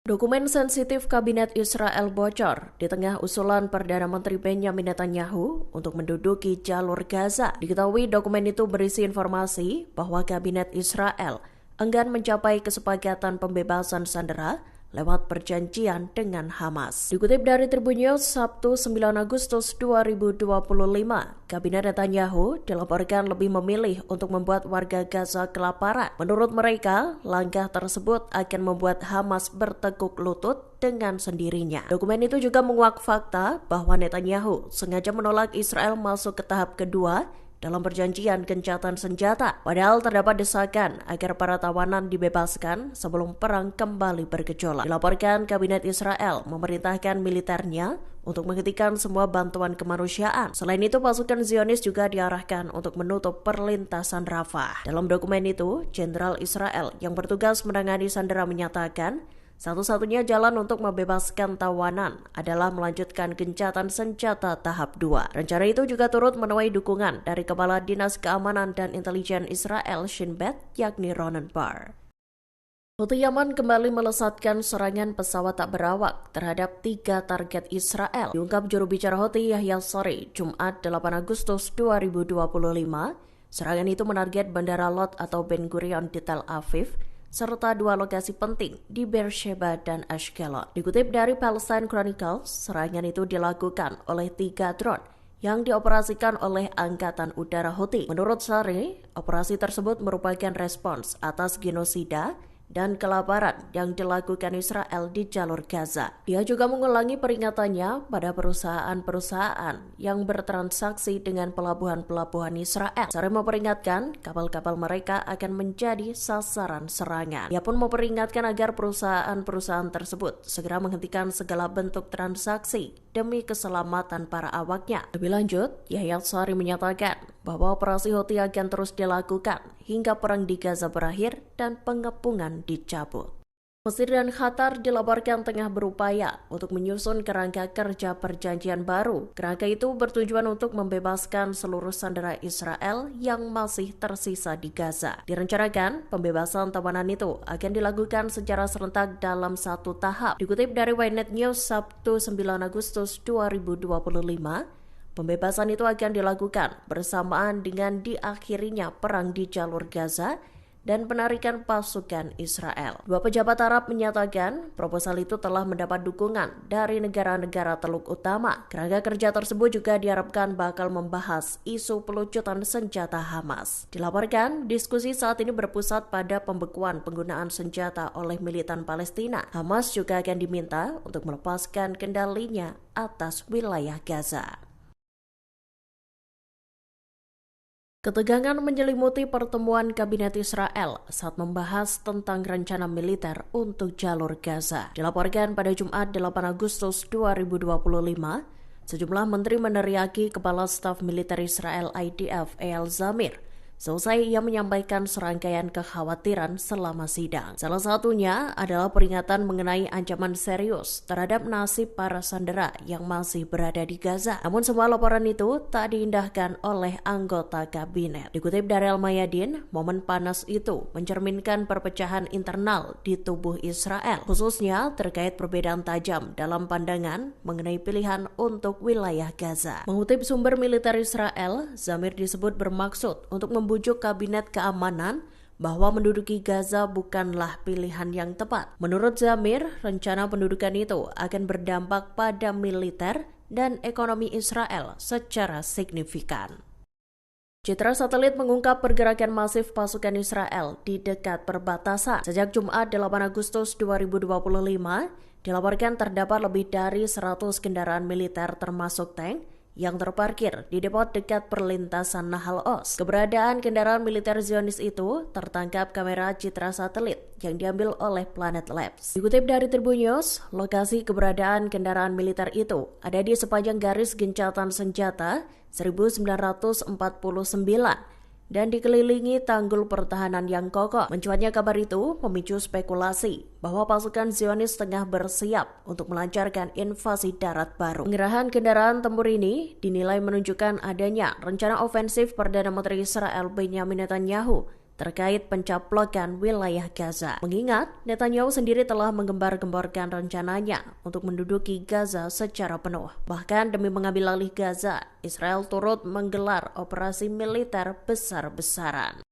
Dokumen sensitif Kabinet Israel bocor di tengah usulan Perdana Menteri Benjamin Netanyahu untuk menduduki jalur Gaza. Diketahui dokumen itu berisi informasi bahwa Kabinet Israel enggan mencapai kesepakatan pembebasan sandera lewat perjanjian dengan Hamas. Dikutip dari Tribun News, Sabtu 9 Agustus 2025, Kabinet Netanyahu dilaporkan lebih memilih untuk membuat warga Gaza kelaparan. Menurut mereka, langkah tersebut akan membuat Hamas bertekuk lutut dengan sendirinya. Dokumen itu juga menguak fakta bahwa Netanyahu sengaja menolak Israel masuk ke tahap kedua dalam perjanjian gencatan senjata. Padahal terdapat desakan agar para tawanan dibebaskan sebelum perang kembali bergejolak. Dilaporkan Kabinet Israel memerintahkan militernya untuk menghentikan semua bantuan kemanusiaan. Selain itu, pasukan Zionis juga diarahkan untuk menutup perlintasan Rafah. Dalam dokumen itu, Jenderal Israel yang bertugas menangani sandera menyatakan, satu-satunya jalan untuk membebaskan tawanan adalah melanjutkan gencatan senjata tahap 2. Rencana itu juga turut menuai dukungan dari Kepala Dinas Keamanan dan Intelijen Israel Shin Bet, yakni Ronen Bar. Houthi Yaman kembali melesatkan serangan pesawat tak berawak terhadap 3 target Israel. Diungkap juru bicara Houthi Yahya Saree, Jumat 8 Agustus 2025, serangan itu menarget Bandara Lod atau Ben Gurion di Tel Aviv, serta 2 lokasi penting di Beersheba dan Ashkelon. Dikutip dari Palestine Chronicles, serangan itu dilakukan oleh 3 drone yang dioperasikan oleh Angkatan Udara Houthi. Menurut Saree, operasi tersebut merupakan respons atas genosida dan kelaparan yang dilakukan Israel di jalur Gaza. Dia juga mengulangi peringatannya pada perusahaan-perusahaan yang bertransaksi dengan pelabuhan-pelabuhan Israel. Saree memperingatkan kapal-kapal mereka akan menjadi sasaran serangan. Dia pun memperingatkan agar perusahaan-perusahaan tersebut segera menghentikan segala bentuk transaksi demi keselamatan para awaknya. Lebih lanjut, Yahya Saree menyatakan bahwa operasi Houthi akan terus dilakukan hingga perang di Gaza berakhir dan pengepungan dicabut. Mesir dan Qatar dilaporkan tengah berupaya untuk menyusun kerangka kerja perjanjian baru. Kerangka itu bertujuan untuk membebaskan seluruh sandera Israel yang masih tersisa di Gaza. Direncanakan, pembebasan tawanan itu akan dilakukan secara serentak dalam 1 tahap. Dikutip dari Ynet News Sabtu 9 Agustus 2025, pembebasan itu akan dilakukan bersamaan dengan diakhirinya perang di jalur Gaza dan penarikan pasukan Israel. 2 pejabat Arab menyatakan proposal itu telah mendapat dukungan dari negara-negara Teluk Utama. Kerangka kerja tersebut juga diharapkan bakal membahas isu pelucutan senjata Hamas. Dilaporkan, diskusi saat ini berpusat pada pembekuan penggunaan senjata oleh militan Palestina. Hamas juga akan diminta untuk melepaskan kendalinya atas wilayah Gaza. Ketegangan menyelimuti pertemuan Kabinet Israel saat membahas tentang rencana militer untuk jalur Gaza. Dilaporkan pada Jumat 8 Agustus 2025, sejumlah menteri meneriaki Kepala Staf Militer Israel IDF Eyal Zamir selesai ia menyampaikan serangkaian kekhawatiran selama sidang. Salah satunya adalah peringatan mengenai ancaman serius terhadap nasib para sandera yang masih berada di Gaza. Namun semua laporan itu tak diindahkan oleh anggota kabinet. Dikutip dari Al-Mayadin, momen panas itu mencerminkan perpecahan internal di tubuh Israel, khususnya terkait perbedaan tajam dalam pandangan mengenai pilihan untuk wilayah Gaza. Mengutip sumber militer Israel, Zamir disebut bermaksud untuk membujuk Kabinet Keamanan bahwa menduduki Gaza bukanlah pilihan yang tepat. Menurut Zamir, rencana pendudukan itu akan berdampak pada militer dan ekonomi Israel secara signifikan. Citra satelit mengungkap pergerakan masif pasukan Israel di dekat perbatasan. Sejak Jumat 8 Agustus 2025, dilaporkan terdapat lebih dari 100 kendaraan militer termasuk tank yang terparkir di depot dekat perlintasan Nahal Oz. Keberadaan kendaraan militer Zionis itu tertangkap kamera citra satelit yang diambil oleh Planet Labs. Dikutip dari Tribun News, lokasi keberadaan kendaraan militer itu ada di sepanjang garis gencatan senjata 1949 dan dikelilingi tanggul pertahanan yang kokoh. Mencuatnya kabar itu memicu spekulasi bahwa pasukan Zionis tengah bersiap untuk melancarkan invasi darat baru. Pengerahan kendaraan tempur ini dinilai menunjukkan adanya rencana ofensif Perdana Menteri Israel Benjamin Netanyahu terkait pencaplokan wilayah Gaza. Mengingat Netanyahu sendiri telah menggembar-gemborkan rencananya untuk menduduki Gaza secara penuh. Bahkan demi mengambil alih Gaza, Israel turut menggelar operasi militer besar-besaran.